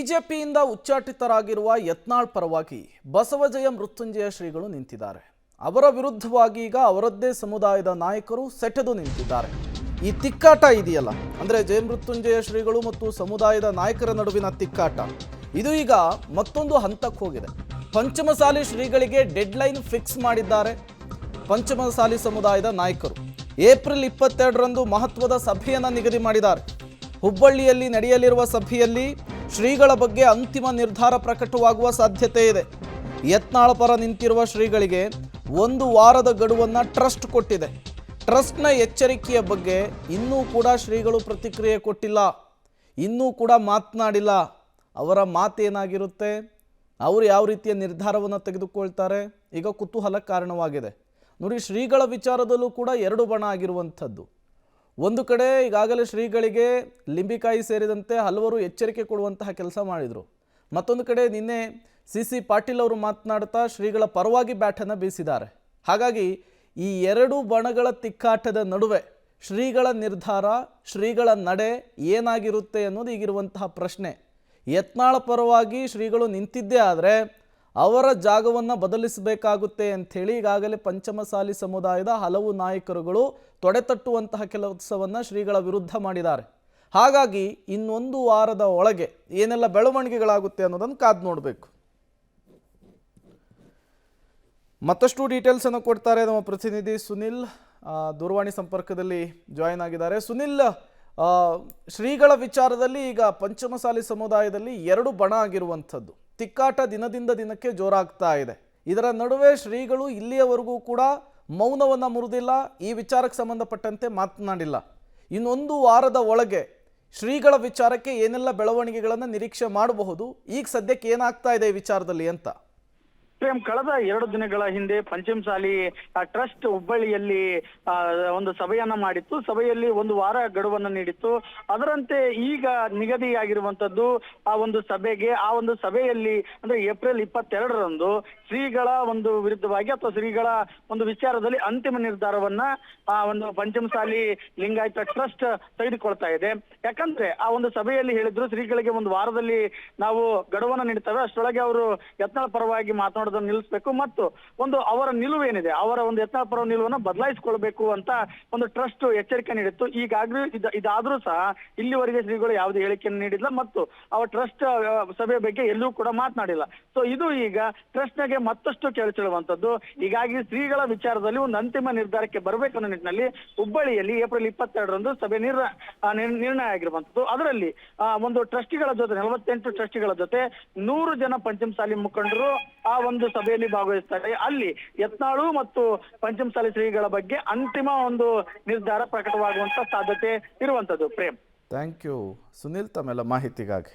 ಬಿಜೆಪಿಯಿಂದ ಉಚ್ಚಾಟಿತರಾಗಿರುವ ಯತ್ನಾಳ್ ಪರವಾಗಿ ಬಸವಜಯ ಮೃತ್ಯುಂಜಯ ಶ್ರೀಗಳು ನಿಂತಿದ್ದಾರೆ. ಅವರ ವಿರುದ್ಧವಾಗಿ ಈಗ ಅವರದ್ದೇ ಸಮುದಾಯದ ನಾಯಕರು ಸೆಟೆದು ನಿಂತಿದ್ದಾರೆ. ಈ ತಿಕ್ಕಾಟ ಇದೆಯಲ್ಲ, ಅಂದರೆ ಜಯ ಮೃತ್ಯುಂಜಯ ಶ್ರೀಗಳು ಮತ್ತು ಸಮುದಾಯದ ನಾಯಕರ ನಡುವಿನ ತಿಕ್ಕಾಟ ಇದು ಈಗ ಮತ್ತೊಂದು ಹಂತಕ್ಕೆ ಹೋಗಿದೆ. ಪಂಚಮಸಾಲಿ ಶ್ರೀಗಳಿಗೆ ಡೆಡ್ಲೈನ್ ಫಿಕ್ಸ್ ಮಾಡಿದ್ದಾರೆ ಪಂಚಮಸಾಲಿ ಸಮುದಾಯದ ನಾಯಕರು. ಏಪ್ರಿಲ್ 22ರಂದು ಮಹತ್ವದ ಸಭೆಯನ್ನು ನಿಗದಿ ಮಾಡಿದ್ದಾರೆ. ಹುಬ್ಬಳ್ಳಿಯಲ್ಲಿ ನಡೆಯಲಿರುವ ಸಭೆಯಲ್ಲಿ ಶ್ರೀಗಳ ಬಗ್ಗೆ ಅಂತಿಮ ನಿರ್ಧಾರ ಪ್ರಕಟವಾಗುವ ಸಾಧ್ಯತೆ ಇದೆ. ಯತ್ನಾಳ್ ಪರ ನಿಂತಿರುವ ಶ್ರೀಗಳಿಗೆ 1 ವಾರದ ಗಡುವನ್ನು ಟ್ರಸ್ಟ್ ಕೊಟ್ಟಿದೆ. ಟ್ರಸ್ಟ್ನ ಎಚ್ಚರಿಕೆಯ ಬಗ್ಗೆ ಇನ್ನೂ ಕೂಡ ಶ್ರೀಗಳು ಪ್ರತಿಕ್ರಿಯೆ ಕೊಟ್ಟಿಲ್ಲ, ಇನ್ನೂ ಕೂಡ ಮಾತನಾಡಿಲ್ಲ. ಅವರ ಮಾತೇನಾಗಿರುತ್ತೆ, ಅವರು ಯಾವ ರೀತಿಯ ನಿರ್ಧಾರವನ್ನು ತೆಗೆದುಕೊಳ್ತಾರೆ, ಈಗ ಕುತೂಹಲಕ್ಕೆ ಕಾರಣವಾಗಿದೆ. ನೋಡಿ, ಶ್ರೀಗಳ ವಿಚಾರದಲ್ಲೂ ಕೂಡ 2 ಬಣ ಆಗಿರುವಂಥದ್ದು. ಒಂದು ಕಡೆ ಈಗಾಗಲೇ ಶ್ರೀಗಳಿಗೆ ಲಿಂಬಿಕಾಯಿ ಸೇರಿದಂತೆ ಹಲವರು ಎಚ್ಚರಿಕೆ ಕೊಡುವಂತಹ ಕೆಲಸ ಮಾಡಿದರು. ಮತ್ತೊಂದು ಕಡೆ ನಿನ್ನೆ ಸಿ ಪಾಟೀಲ್ ಅವರು ಮಾತನಾಡ್ತಾ ಶ್ರೀಗಳ ಪರವಾಗಿ ಬ್ಯಾಟನ್ನು ಬೀಸಿದ್ದಾರೆ. ಹಾಗಾಗಿ ಈ 2 ಬಣಗಳ ತಿಕ್ಕಾಟದ ನಡುವೆ ಶ್ರೀಗಳ ನಿರ್ಧಾರ, ಶ್ರೀಗಳ ನಡೆ ಏನಾಗಿರುತ್ತೆ ಅನ್ನೋದು ಈಗಿರುವಂತಹ ಪ್ರಶ್ನೆ. ಯತ್ನಾಳ್ ಪರವಾಗಿ ಶ್ರೀಗಳು ನಿಂತಿದ್ದೇ ಆದರೆ ಅವರ ಜಾಗವನ್ನು ಬದಲಿಸಬೇಕಾಗುತ್ತೆ ಅಂಥೇಳಿ ಈಗಾಗಲೇ ಪಂಚಮಸಾಲಿ ಸಮುದಾಯದ ಹಲವು ನಾಯಕರುಗಳು ತೊಡೆತಟ್ಟುವಂತಹ ಕೆಲಸವನ್ನು ಶ್ರೀಗಳ ವಿರುದ್ಧ ಮಾಡಿದ್ದಾರೆ. ಹಾಗಾಗಿ ಇನ್ನೊಂದು ವಾರದ ಒಳಗೆ ಏನೆಲ್ಲ ಬೆಳವಣಿಗೆಗಳಾಗುತ್ತೆ ಅನ್ನೋದನ್ನು ಕಾದು ನೋಡಬೇಕು. ಮತ್ತಷ್ಟು ಡೀಟೇಲ್ಸನ್ನು ಕೊಡ್ತಾರೆ ನಮ್ಮ ಪ್ರತಿನಿಧಿ ಸುನಿಲ್, ದೂರವಾಣಿ ಸಂಪರ್ಕದಲ್ಲಿ ಜಾಯಿನ್ ಆಗಿದ್ದಾರೆ. ಸುನಿಲ್, ಶ್ರೀಗಳ ವಿಚಾರದಲ್ಲಿ ಈಗ ಪಂಚಮಸಾಲಿ ಸಮುದಾಯದಲ್ಲಿ 2 ಬಣ ಆಗಿರುವಂಥದ್ದು. ತಿಕ್ಕಾಟ ದಿನದಿಂದ ದಿನಕ್ಕೆ ಜೋರಾಗ್ತಾ ಇದೆ. ಇದರ ನಡುವೆ ಶ್ರೀಗಳು ಇಲ್ಲಿಯವರೆಗೂ ಕೂಡ ಮೌನವನ್ನು ಮುರಿದಿಲ್ಲ, ಈ ವಿಚಾರಕ್ಕೆ ಸಂಬಂಧಪಟ್ಟಂತೆ ಮಾತನಾಡಿಲ್ಲ. ಇನ್ನೊಂದು ವಾರದ ಒಳಗೆ ಶ್ರೀಗಳ ವಿಚಾರಕ್ಕೆ ಏನೆಲ್ಲ ಬೆಳವಣಿಗೆಗಳನ್ನು ನಿರೀಕ್ಷೆ ಮಾಡಬಹುದು, ಈಗ ಸದ್ಯಕ್ಕೆ ಏನಾಗ್ತಾ ಇದೆ ಈ ವಿಚಾರದಲ್ಲಿ ಅಂತ? ಪ್ರೇಮ್, ಕಳೆದ 2 ದಿನಗಳ ಹಿಂದೆ ಪಂಚಮಸಾಲಿ ಟ್ರಸ್ಟ್ ಹುಬ್ಬಳ್ಳಿಯಲ್ಲಿ ಒಂದು ಸಭೆಯನ್ನ ಮಾಡಿತ್ತು. ಸಭೆಯಲ್ಲಿ 1 ವಾರ ಗಡುವನ್ನು ನೀಡಿತ್ತು. ಅದರಂತೆ ಈಗ ನಿಗದಿಯಾಗಿರುವಂತದ್ದು ಆ ಒಂದು ಸಭೆಗೆ, ಆ ಒಂದು ಸಭೆಯಲ್ಲಿ ಅಂದ್ರೆ ಏಪ್ರಿಲ್ 22ರಂದು ಶ್ರೀಗಳ ಒಂದು ವಿರುದ್ಧವಾಗಿ ಅಥವಾ ಶ್ರೀಗಳ ಒಂದು ವಿಚಾರದಲ್ಲಿ ಅಂತಿಮ ನಿರ್ಧಾರವನ್ನ ಒಂದು ಪಂಚಮಸಾಲಿ ಲಿಂಗಾಯತ ಟ್ರಸ್ಟ್ ತೆಗೆದುಕೊಳ್ತಾ ಇದೆ. ಯಾಕಂದ್ರೆ ಆ ಒಂದು ಸಭೆಯಲ್ಲಿ ಹೇಳಿದ್ರು, ಶ್ರೀಗಳಿಗೆ 1 ವಾರದಲ್ಲಿ ನಾವು ಗಡುವನ್ನು ನೀಡ್ತೇವೆ, ಅಷ್ಟರೊಳಗೆ ಅವರು ಯತ್ನಾಳ್ ಪರವಾಗಿ ಮಾತನಾಡೋದನ್ನು ನಿಲ್ಲಿಸಬೇಕು ಮತ್ತು ಒಂದು ಅವರ ನಿಲುವು ಏನಿದೆ, ಅವರ ಒಂದು ಯತ್ನಾಳ್ ಪರ ನಿಲುವನ್ನು ಬದಲಾಯಿಸಿಕೊಳ್ಬೇಕು ಅಂತ ಒಂದು ಟ್ರಸ್ಟ್ ಎಚ್ಚರಿಕೆ ನೀಡಿತ್ತು. ಈಗಾಗಲೂ ಇದಾದ್ರೂ ಸಹ ಇಲ್ಲಿವರೆಗೆ ಶ್ರೀಗಳು ಯಾವುದೇ ಹೇಳಿಕೆಯನ್ನು ನೀಡಿಲ್ಲ ಮತ್ತು ಅವರ ಟ್ರಸ್ಟ್ ಸಭೆ ಬಗ್ಗೆ ಎಲ್ಲೂ ಕೂಡ ಮಾತನಾಡಿಲ್ಲ. ಸೊ ಇದು ಈಗ ಟ್ರಸ್ಟ್ನಾಗೆ ಮತ್ತಷ್ಟು ಕೇಳಿಸಿರುವಂತದ್ದು. ಹೀಗಾಗಿ ಶ್ರೀಗಳ ವಿಚಾರದಲ್ಲಿ ಒಂದು ಅಂತಿಮ ನಿರ್ಧಾರಕ್ಕೆ ಬರಬೇಕನ್ನೋ ನಿಟ್ಟಿನಲ್ಲಿ ಹುಬ್ಬಳ್ಳಿಯಲ್ಲಿ ಏಪ್ರಿಲ್ 22ರಂದು ಸಭೆ ನಿರ್ಣಯ ಆಗಿರುವಂತದ್ದು. ಅದರಲ್ಲಿ ಒಂದು ಟ್ರಸ್ಟಿಗಳ ಜೊತೆ 48 ಟ್ರಸ್ಟಿಗಳ ಜೊತೆ 100 ಜನ ಪಂಚಮಸಾಲಿ ಮುಖಂಡರು ಆ ಒಂದು ಸಭೆಯಲ್ಲಿ ಭಾಗವಹಿಸ್ತಾರೆ. ಅಲ್ಲಿ ಯತ್ನಾಳು ಮತ್ತು ಪಂಚಮಸಾಲಿ ಶ್ರೀಗಳ ಬಗ್ಗೆ ಅಂತಿಮ ಒಂದು ನಿರ್ಧಾರ ಪ್ರಕಟವಾಗುವಂತ ಸಾಧ್ಯತೆ ಇರುವಂತದ್ದು. ಪ್ರೇಮ್, ಥ್ಯಾಂಕ್ ಯು ಸುನಿಲ್ ತಮ್ಮೆಲ್ಲ ಮಾಹಿತಿಗಾಗಿ.